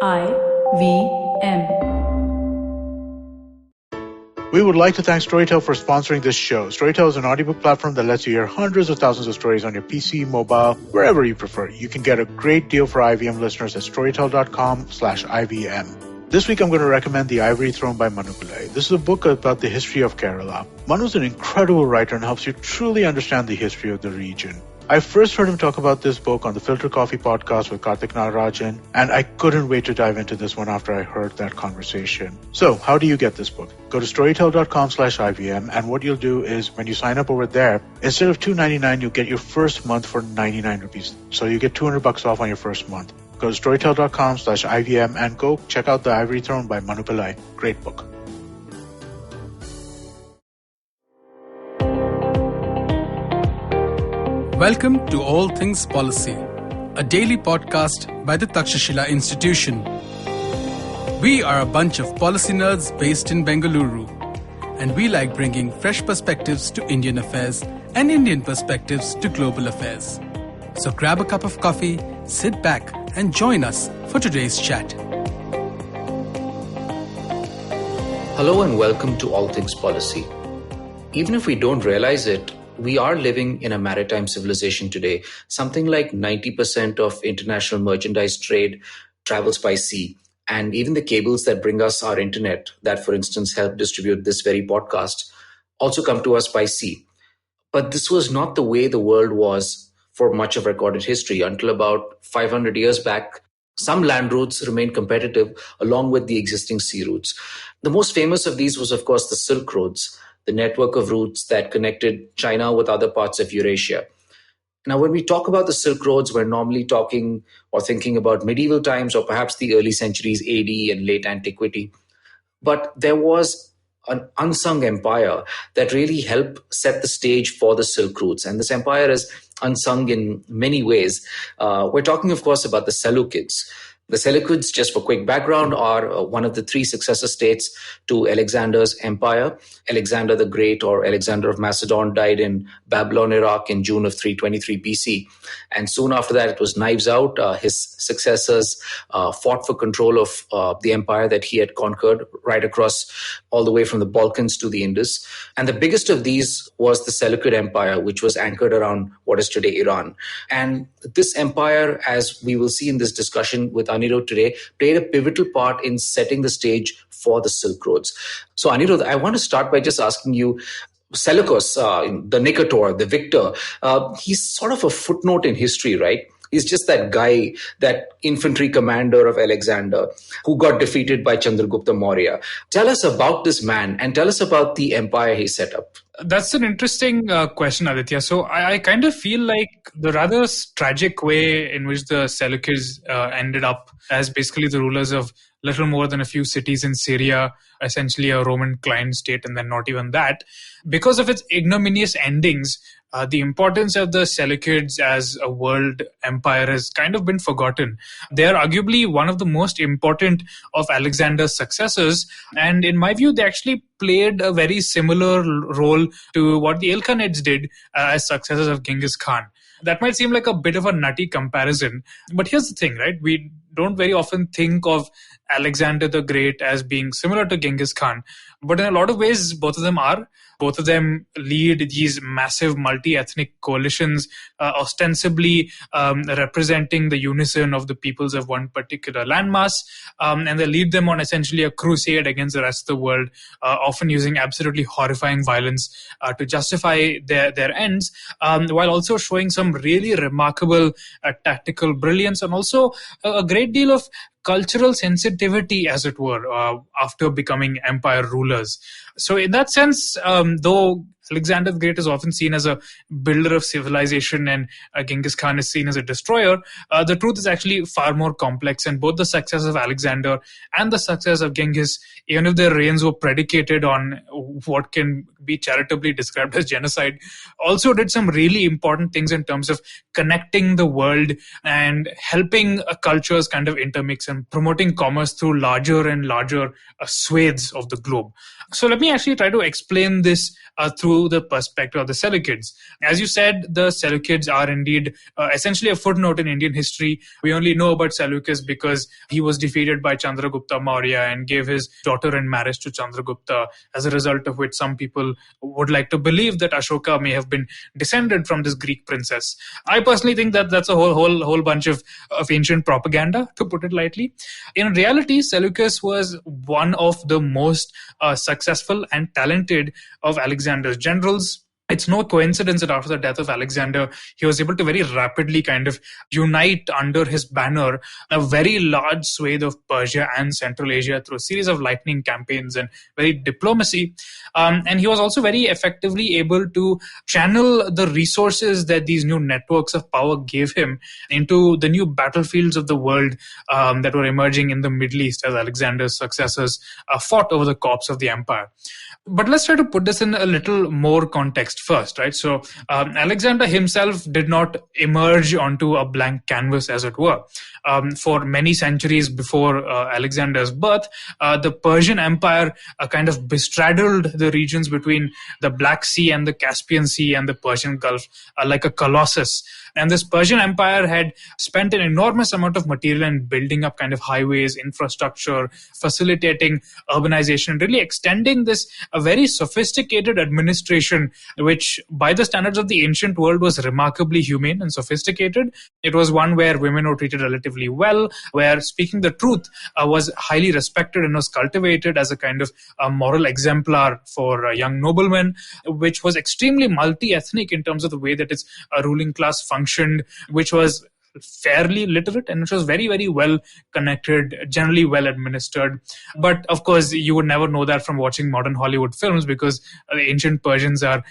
IVM. We would like to thank Storytel for sponsoring this show. Storytel is an audiobook platform that lets you hear hundreds of thousands of stories on your PC, mobile, wherever you prefer. You can get a great deal for IVM listeners at storytel.com/IVM. This week I'm going to recommend The Ivory Throne by Manu Pillai. This is a book about the history of Kerala. Manu is an incredible writer and helps you truly understand the history of the region. I first heard him talk about this book on the Filter Coffee podcast with Karthik Nagarajan, and I couldn't wait to dive into this one after I heard that conversation. So, how do you get this book? Go to storytel.com/IVM, and what you'll do is when you sign up over there, instead of $2.99, you'll get your first month for 99 rupees. So you get $200 off on your first month. Go to storytel.com/IVM and go check out The Ivory Throne by Manu Pillai. Great book. Welcome to All Things Policy, a daily podcast by the Takshashila Institution. We are a bunch of policy nerds based in Bengaluru, and we like bringing fresh perspectives to Indian affairs and Indian perspectives to global affairs. So grab a cup of coffee, sit back, and join us for today's chat. Hello and welcome to All Things Policy. Even if we don't realize it, we are living in a maritime civilization today. Something like 90% of international merchandise trade travels by sea. And even the cables that bring us our internet, that for instance help distribute this very podcast, also come to us by sea. But this was not the way the world was for much of recorded history. Until about 500 years back, some land routes remained competitive along with the existing sea routes. The most famous of these was, of course, the Silk Roads, the network of routes that connected China with other parts of Eurasia. Now, when we talk about the Silk Roads, we're normally talking or thinking about medieval times or perhaps the early centuries AD and late antiquity. But there was an unsung empire that really helped set the stage for the Silk Routes. And this empire is unsung in many ways. We're talking, of course, about the Seleukids. The Seleukids, just for quick background, are one of the three successor states to Alexander's empire. Alexander the Great, or Alexander of Macedon, died in Babylon, Iraq in June of 323 BC. And soon after that, it was knives out. His successors fought for control of the empire that he had conquered right across all the way from the Balkans to the Indus. And the biggest of these was the Seleukid Empire, which was anchored around what is today Iran. And this empire, as we will see in this discussion with Anirudh today, played a pivotal part in setting the stage for the Silk Roads. So Anirudh, I want to start by just asking you, Seleucus, the Nicator, the victor, he's sort of a footnote in history, right? He's just that guy, that infantry commander of Alexander who got defeated by Chandragupta Maurya. Tell us about this man and tell us about the empire he set up. That's an interesting question, Aditya. So I kind of feel like the rather tragic way in which the Seleucids ended up as basically the rulers of little more than a few cities in Syria, essentially a Roman client state, and then not even that. Because of its ignominious endings, the importance of the Seleucids as a world empire has kind of been forgotten. They are arguably one of the most important of Alexander's successors. And in my view, they actually played a very similar role to what the Ilkhanids did as successors of Genghis Khan. That might seem like a bit of a nutty comparison. But here's the thing, right? We don't very often think of Alexander the Great as being similar to Genghis Khan. But in a lot of ways, both of them are. Both of them lead these massive multi-ethnic coalitions, ostensibly representing the unison of the peoples of one particular landmass. And they lead them on essentially a crusade against the rest of the world, often using absolutely horrifying violence to justify their ends, while also showing some really remarkable tactical brilliance and also a great deal of cultural sensitivity, as it were, after becoming empire rulers. So in that sense, though Alexander the Great is often seen as a builder of civilization and Genghis Khan is seen as a destroyer, the truth is actually far more complex, and both the success of Alexander and the success of Genghis, even if their reigns were predicated on what can be charitably described as genocide, also did some really important things in terms of connecting the world and helping cultures kind of intermix and and promoting commerce through larger and larger swathes of the globe. So let me actually try to explain this through the perspective of the Seleucids. As you said, the Seleucids are indeed essentially a footnote in Indian history. We only know about Seleucus because he was defeated by Chandragupta Maurya and gave his daughter in marriage to Chandragupta, as a result of which some people would like to believe that Ashoka may have been descended from this Greek princess. I personally think that that's a whole bunch of ancient propaganda, to put it lightly. In reality, Seleucus was one of the most successful and talented of Alexander's generals. It's no coincidence that after the death of Alexander, he was able to very rapidly kind of unite under his banner a very large swathe of Persia and Central Asia through a series of lightning campaigns and very diplomacy. And he was also very effectively able to channel the resources that these new networks of power gave him into the new battlefields of the world that were emerging in the Middle East as Alexander's successors fought over the corpse of the empire. But let's try to put this in a little more context first, right? So Alexander himself did not emerge onto a blank canvas, as it were. For many centuries before Alexander's birth, the Persian Empire kind of bestraddled the regions between the Black Sea and the Caspian Sea and the Persian Gulf like a colossus. And this Persian Empire had spent an enormous amount of material in building up kind of highways, infrastructure, facilitating urbanization, really extending this a very sophisticated administration, which by the standards of the ancient world was remarkably humane and sophisticated. It was one where women were treated relatively well, where speaking the truth was highly respected and was cultivated as a kind of moral exemplar for young noblemen, which was extremely multi-ethnic in terms of the way that its ruling class functioned, which was fairly literate and which was very, very well connected, generally well administered. But of course, you would never know that from watching modern Hollywood films, because the ancient Persians are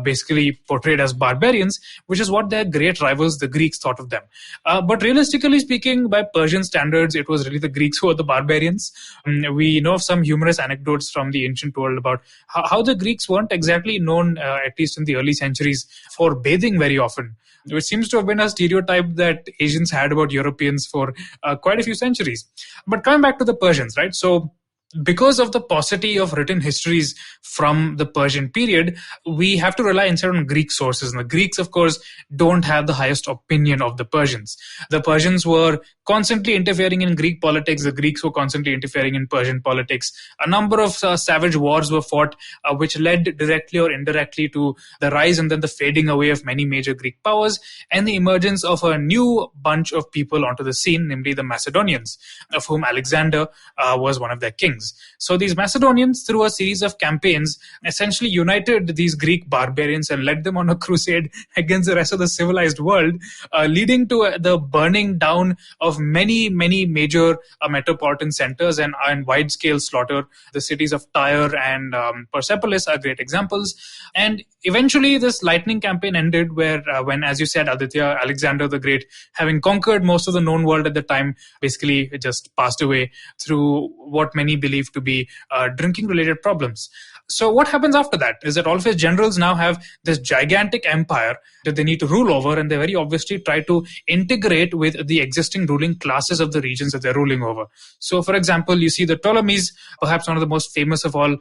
basically portrayed as barbarians, which is what their great rivals, the Greeks, thought of them. But realistically speaking, by Persian standards, it was really the Greeks who were the barbarians. We know of some humorous anecdotes from the ancient world about how the Greeks weren't exactly known, at least in the early centuries, for bathing very often, which seems to have been a stereotype that Asians had about Europeans for quite a few centuries. But coming back to the Persians, right? So because of the paucity of written histories from the Persian period, we have to rely instead on Greek sources. And the Greeks, of course, don't have the highest opinion of the Persians. The Persians were constantly interfering in Greek politics. The Greeks were constantly interfering in Persian politics. A number of savage wars were fought, which led directly or indirectly to the rise and then the fading away of many major Greek powers and the emergence of a new bunch of people onto the scene, namely the Macedonians, of whom Alexander was one of their kings. So these Macedonians, through a series of campaigns, essentially united these Greek barbarians and led them on a crusade against the rest of the civilized world, leading to the burning down of many, many major metropolitan centers and wide-scale slaughter. The cities of Tyre and Persepolis are great examples. And eventually this lightning campaign ended when, as you said, Aditya, Alexander the Great, having conquered most of the known world at the time, basically just passed away through what many believed to be drinking-related problems. So what happens after that is that all of his generals now have this gigantic empire that they need to rule over, and they very obviously try to integrate with the existing ruling classes of the regions that they're ruling over. So, for example, you see the Ptolemies, perhaps one of the most famous of all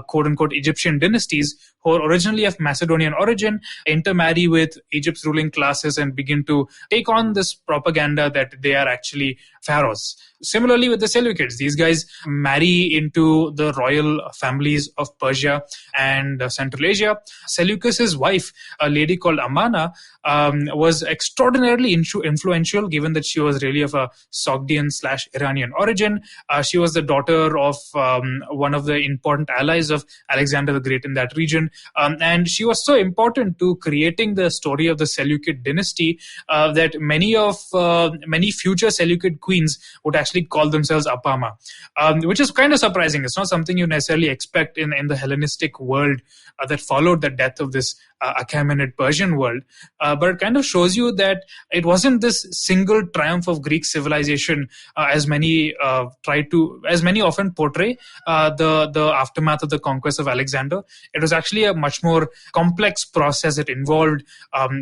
quote-unquote Egyptian dynasties, who are originally of Macedonian origin, intermarry with Egypt's ruling classes and begin to take on this propaganda that they are actually pharaohs. Similarly with the Seleucids, these guys marry into the royal families of Persia and Central Asia. Seleucus's wife, a lady called Amana, was extraordinarily influential, given that she was really of a Sogdian/Iranian origin. She was the daughter of one of the important allies of Alexander the Great in that region. And she was so important to creating the story of the Seleukid dynasty that many future Seleukid queens would actually call themselves Apama, which is kind of surprising. It's not something you necessarily expect in the Hellenistic world that followed the death of this Achaemenid Persian world. But it kind of shows you that it wasn't this single triumph of Greek civilization, as many often portray the aftermath of the conquest of Alexander. It was actually a much more complex process that involved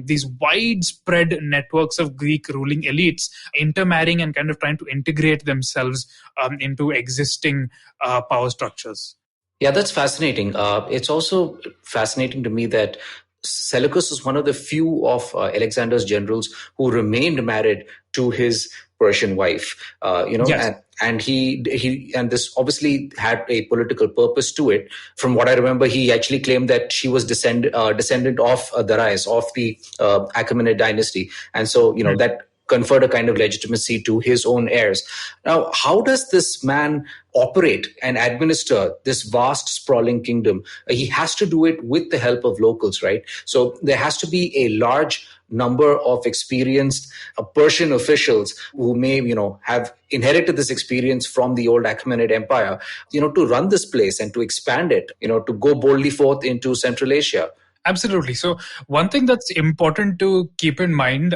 these widespread networks of Greek ruling elites intermarrying and kind of trying to integrate themselves into existing power structures. Yeah, that's fascinating. It's also fascinating to me that Seleucus is one of the few of Alexander's generals who remained married to his Persian wife. Yes. And he this obviously had a political purpose to it. From what I remember, he actually claimed that she was descendant of Darius, of the Achaemenid dynasty, and so that conferred a kind of legitimacy to his own heirs. Now, how does this man operate and administer this vast, sprawling kingdom? He has to do it with the help of locals, right? So there has to be a large number of experienced Persian officials who may, have inherited this experience from the old Achaemenid Empire, to run this place and to expand it, to go boldly forth into Central Asia. Absolutely. So one thing that's important to keep in mind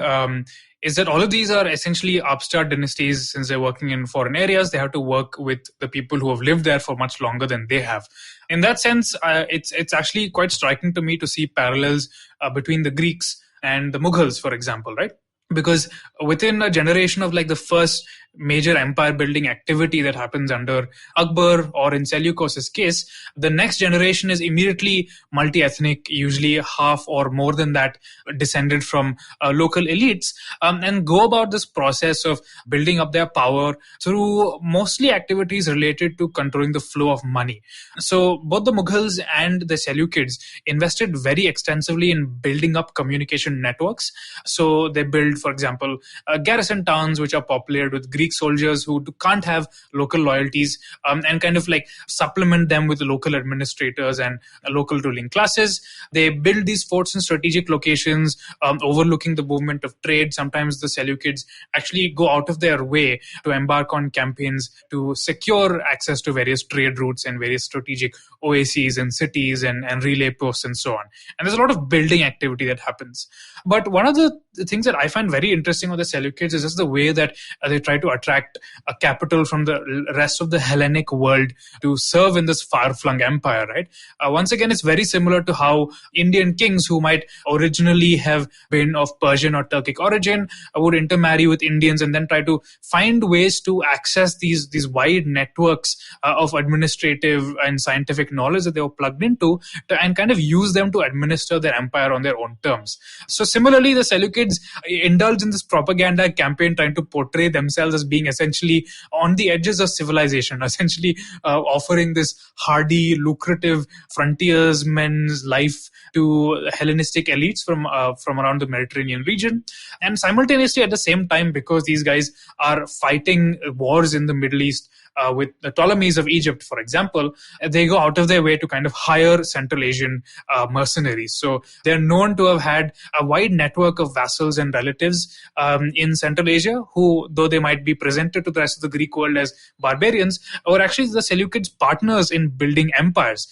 is that all of these are essentially upstart dynasties. Since they're working in foreign areas, they have to work with the people who have lived there for much longer than they have. In that sense, it's actually quite striking to me to see parallels between the Greeks and the Mughals, for example, right? Because within a generation of like the first major empire building activity that happens under Akbar, or in Seleucus' case, the next generation is immediately multi-ethnic, usually half or more than that descended from local elites, and go about this process of building up their power through mostly activities related to controlling the flow of money. So both the Mughals and the Seleucids invested very extensively in building up communication networks. So they built, for example, garrison towns which are populated with Greek soldiers who can't have local loyalties, and kind of like supplement them with local administrators and local ruling classes. They build these forts in strategic locations overlooking the movement of trade. Sometimes the Seleucids actually go out of their way to embark on campaigns to secure access to various trade routes and various strategic oases and cities and relay posts and so on. And there's a lot of building activity that happens. But one of the things that I find very interesting with the Seleucids is just the way that they try to attract a capital from the rest of the Hellenic world to serve in this far-flung empire, right? Once again, it's very similar to how Indian kings who might originally have been of Persian or Turkic origin would intermarry with Indians and then try to find ways to access these wide networks of administrative and scientific knowledge that they were plugged into and kind of use them to administer their empire on their own terms. So similarly, the Seleucids indulge in this propaganda campaign trying to portray themselves as being essentially on the edges of civilization, essentially offering this hardy, lucrative frontiersman's life to Hellenistic elites from around the Mediterranean region. And simultaneously, at the same time, because these guys are fighting wars in the Middle East with the Ptolemies of Egypt, for example, they go out of their way to kind of hire Central Asian mercenaries. So they're known to have had a wide network of vassals and relatives in Central Asia who, though they might be presented to the rest of the Greek world as barbarians, were actually the Seleucids' partners in building empires.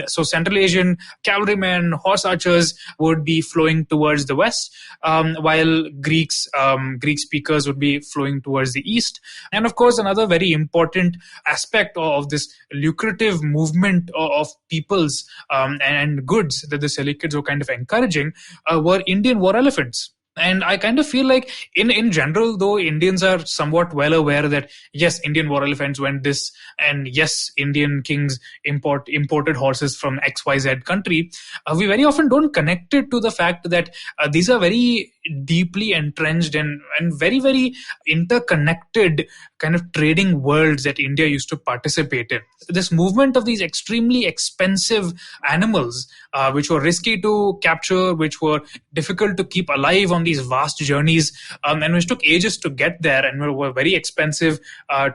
So Central Asian cavalrymen, horse archers would be flowing towards the west, while Greek speakers would be flowing towards the east. And of course, another very important aspect of this lucrative movement of peoples and goods that the Seleucids were kind of encouraging were Indian war elephants. And I kind of feel like in general, though Indians are somewhat well aware that, yes, Indian war elephants went this, and yes, Indian kings imported horses from XYZ country, we very often don't connect it to the fact that these are very deeply entrenched and very, very interconnected kind of trading worlds that India used to participate in. This movement of these extremely expensive animals, which were risky to capture, which were difficult to keep alive on these vast journeys, and which took ages to get there and were very expensive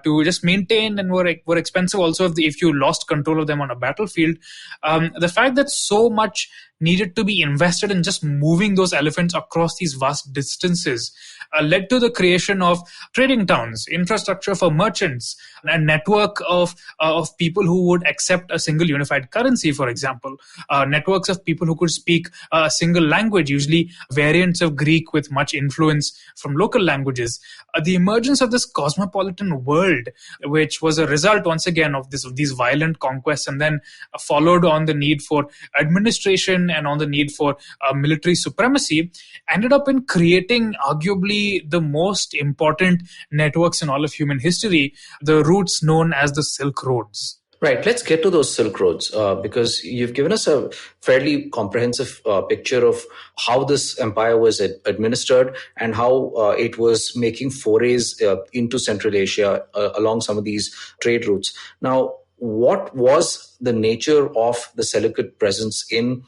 to just maintain, and were expensive also if you lost control of them on a battlefield. The fact that so much needed to be invested in just moving those elephants across these vast distances led to the creation of trading towns, infrastructure for merchants, a network of people who would accept a single unified currency, for example, networks of people who could speak a single language, usually variants of Greek with much influence from local languages. The emergence of this cosmopolitan world, which was a result once again of these violent conquests, and then followed on the need for administration and on the need for military supremacy, ended up in creating arguably the most important networks in all of human history, the routes known as the Silk Roads. Right. Let's get to those Silk Roads because you've given us a fairly comprehensive picture of how this empire was administered and how it was making forays into Central Asia along some of these trade routes. Now, what was the nature of the Seleukid presence in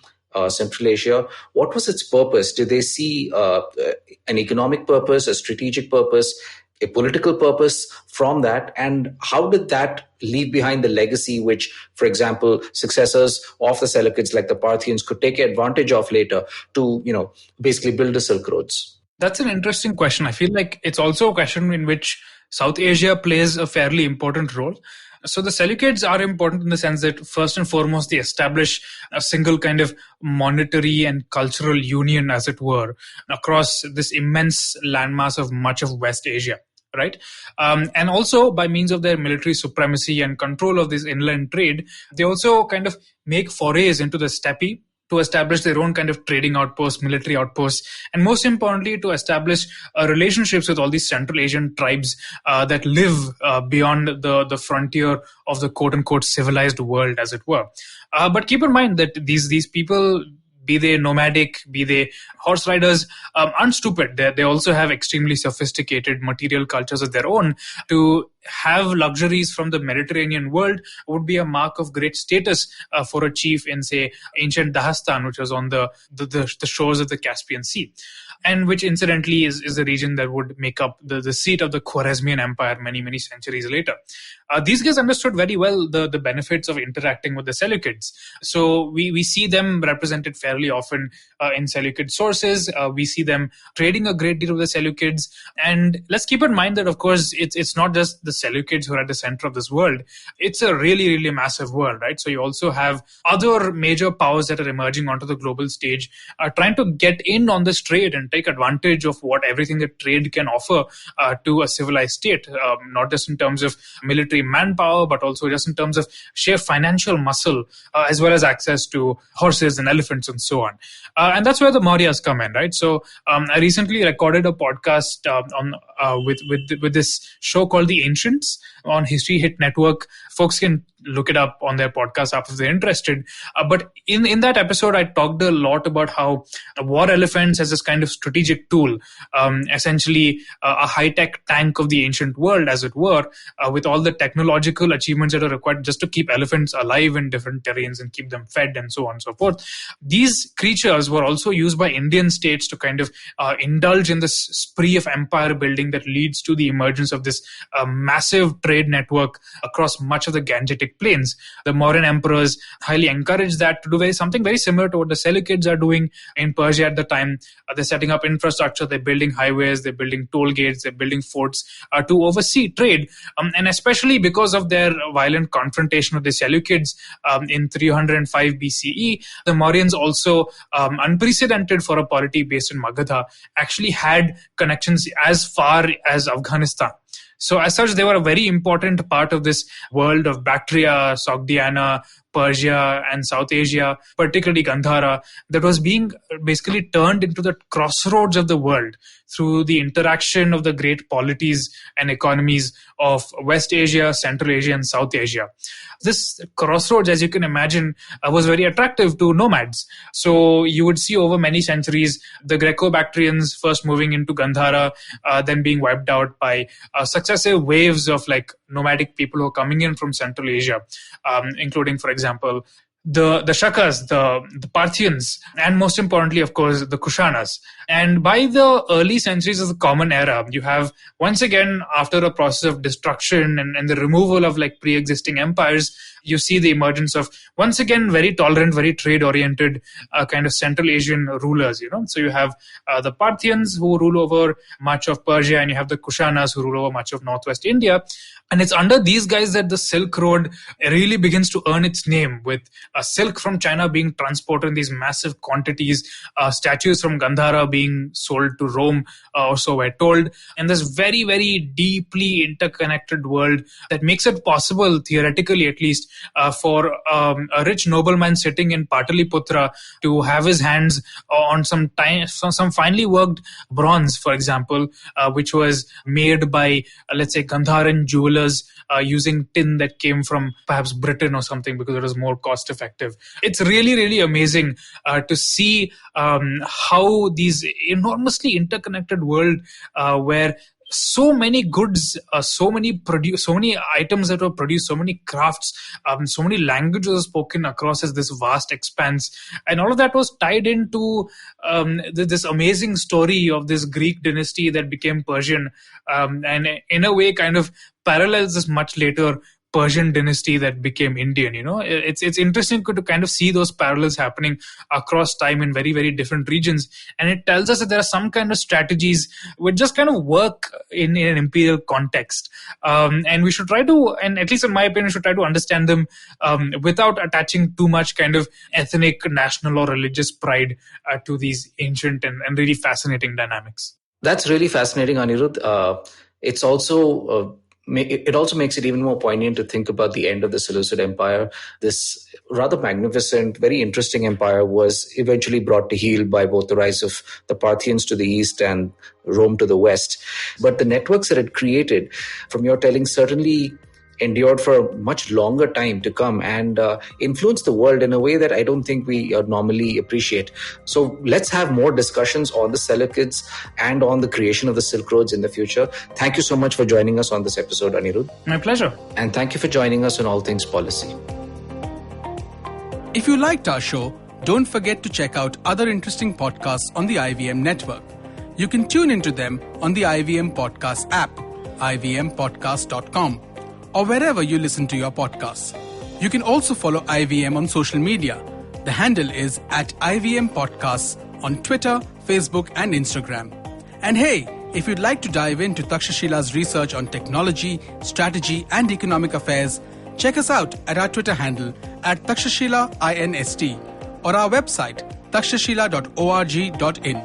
Central Asia? What was its purpose? Did they see an economic purpose, a strategic purpose, a political purpose from that? And how did that leave behind the legacy which, for example, successors of the Seleucids like the Parthians could take advantage of later to, basically build the Silk Roads? That's an interesting question. I feel like it's also a question in which South Asia plays a fairly important role. So the Seleucids are important in the sense that first and foremost, they establish a single kind of monetary and cultural union, as it were, across this immense landmass of much of West Asia. Right. And also by means of their military supremacy and control of this inland trade, they also kind of make forays into the steppe to establish their own kind of trading outposts, military outposts, and most importantly, to establish relationships with all these Central Asian tribes that live beyond the frontier of the quote-unquote civilized world, as it were. But keep in mind that these people, be they nomadic, be they horse riders, aren't stupid. They also have extremely sophisticated material cultures of their own. To have luxuries from the Mediterranean world would be a mark of great status for a chief in, say, ancient Dagestan, which was on the shores of the Caspian Sea, and which incidentally is the region that would make up the seat of the Khwarezmian Empire many, many centuries later. These guys understood very well the benefits of interacting with the Seleucids. So we see them represented fairly often in Seleukid sources. We see them trading a great deal with the Seleucids. And let's keep in mind that, of course, it's not just the Seleucids who are at the center of this world. It's a really, really massive world, right? So you also have other major powers that are emerging onto the global stage, trying to get in on this trade and take advantage of what everything that trade can offer to a civilized state, not just in terms of military manpower, but also just in terms of sheer financial muscle, as well as access to horses and elephants and so on. And that's where the Mauryas come in, right? So I recently recorded a podcast with this show called The Ancients on History Hit Network. Folks can look it up on their podcast app if they're interested. But in that episode, I talked a lot about how war elephants as this kind of strategic tool, essentially a high-tech tank of the ancient world, as it were, with all the technological achievements that are required just to keep elephants alive in different terrains and keep them fed and so on and so forth. These creatures were also used by Indian states to kind of indulge in this spree of empire building that leads to the emergence of this massive trade network across much of the Gangetic Plains. The Mauryan emperors highly encouraged that to do something very similar to what the Seleucids are doing in Persia at the time. They're setting up infrastructure, they're building highways, they're building toll gates, they're building forts to oversee trade. And especially because of their violent confrontation with the Seleucids in 305 BCE, the Mauryans also, unprecedented for a polity based in Magadha, actually had connections as far as Afghanistan. So as such, they were a very important part of this world of Bactria, Sogdiana, Persia, and South Asia, particularly Gandhara, that was being basically turned into the crossroads of the world through the interaction of the great polities and economies of West Asia, Central Asia, and South Asia. This crossroads, as you can imagine, was very attractive to nomads. So you would see over many centuries the Greco-Bactrians first moving into Gandhara, then being wiped out by successive waves of like nomadic people who are coming in from Central Asia, including, for example, the Shakas, the Parthians, and most importantly, of course, the Kushanas. And by the early centuries of the Common Era, you have, once again, after a process of destruction and the removal of like pre-existing empires, you see the emergence of, once again, very tolerant, very trade-oriented kind of Central Asian rulers, So you have the Parthians who rule over much of Persia, and you have the Kushanas who rule over much of northwest India. And it's under these guys that the Silk Road really begins to earn its name, with silk from China being transported in these massive quantities, statues from Gandhara being sold to Rome, or so we're told. And this very, very deeply interconnected world that makes it possible, theoretically at least, for a rich nobleman sitting in Pataliputra to have his hands on some finely worked bronze, for example, which was made by, let's say, Gandharan jewelers using tin that came from perhaps Britain or something, because it was more cost effective. It's really, really amazing to see how these enormously interconnected world where so many goods, so many items that were produced, so many crafts, so many languages were spoken across as this vast expanse, and all of that was tied into this amazing story of this Greek dynasty that became Persian, and in a way kind of parallels this much later Persian dynasty that became Indian. It's interesting to kind of see those parallels happening across time in very, very different regions. And it tells us that there are some kind of strategies which just kind of work in an imperial context. And we should try to, and at least in my opinion, should try to understand them without attaching too much kind of ethnic, national or religious pride to these ancient and really fascinating dynamics. That's really fascinating, Anirudh. It's also... It also makes it even more poignant to think about the end of the Seleukid Empire. This rather magnificent, very interesting empire was eventually brought to heel by both the rise of the Parthians to the east and Rome to the west. But the networks that it created, from your telling, certainly endured for a much longer time to come and influenced the world in a way that I don't think we normally appreciate. So let's have more discussions on the Seleucids and on the creation of the Silk Roads in the future. Thank you so much for joining us on this episode, Anirudh. My pleasure. And thank you for joining us on All Things Policy. If you liked our show, don't forget to check out other interesting podcasts on the IVM network. You can tune into them on the IVM Podcast app, ivmpodcast.com, or wherever you listen to your podcasts. You can also follow IVM on social media. The handle is @IVM Podcasts on Twitter, Facebook, and Instagram. And hey, if you'd like to dive into Takshashila's research on technology, strategy, and economic affairs, check us out at our Twitter handle @Takshashila_INST or our website takshashila.org.in.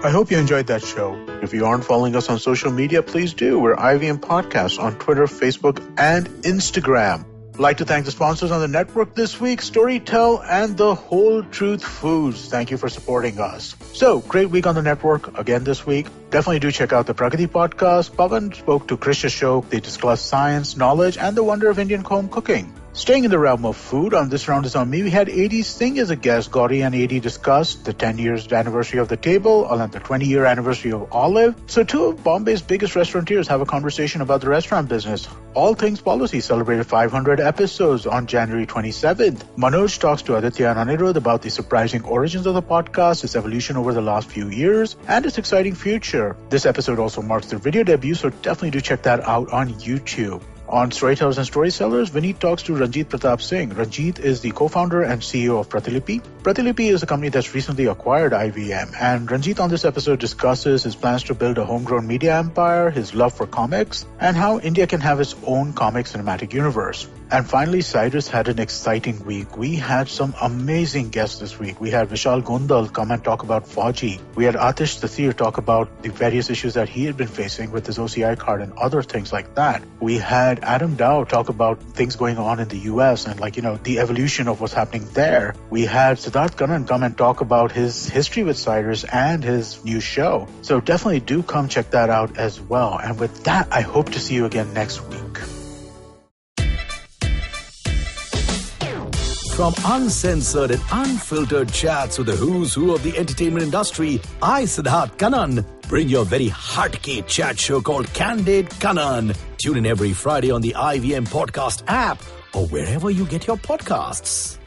I hope you enjoyed that show. If you aren't following us on social media, please do. We're IVM Podcasts on Twitter, Facebook, and Instagram. I'd like to thank the sponsors on the network this week, Storytel and The Whole Truth Foods. Thank you for supporting us. So, great week on the network again this week. Definitely do check out the Pragati podcast. Pavan spoke to Krish Ashok. They discussed science, knowledge, and the wonder of Indian home cooking. Staying in the realm of food, on This Round Is On Me, we had AD Singh as a guest. Gauri and AD discussed the 10 years anniversary of The Table and the 20-year anniversary of Olive. So two of Bombay's biggest restaurateurs have a conversation about the restaurant business. All Things Policy celebrated 500 episodes on January 27th. Manoj talks to Aditya and Anirudh about the surprising origins of the podcast, its evolution over the last few years, and its exciting future. This episode also marks their video debut, so definitely do check that out on YouTube. On Storytellers and Storysellers, Vineet talks to Ranjit Pratap Singh. Ranjit is the co-founder and CEO of Pratilipi. Pratilipi is a company that's recently acquired IVM, and Ranjit on this episode discusses his plans to build a homegrown media empire, his love for comics, and how India can have its own comic cinematic universe. And finally, Cyrus had an exciting week. We had some amazing guests this week. We had Vishal Gondal come and talk about Fauji. We had Atish Tathir talk about the various issues that he had been facing with his OCI card and other things like that. We had Adam Dow talk about things going on in the US and the evolution of what's happening there. We had Siddharth Kannan come and talk about his history with Cyrus and his new show. So definitely do come check that out as well. And with that, I hope to see you again next week. From uncensored and unfiltered chats with the who's who of the entertainment industry, I, Siddharth Kannan, bring you a very hardcore chat show called Candid Kannan. Tune in every Friday on the IVM Podcast app or wherever you get your podcasts.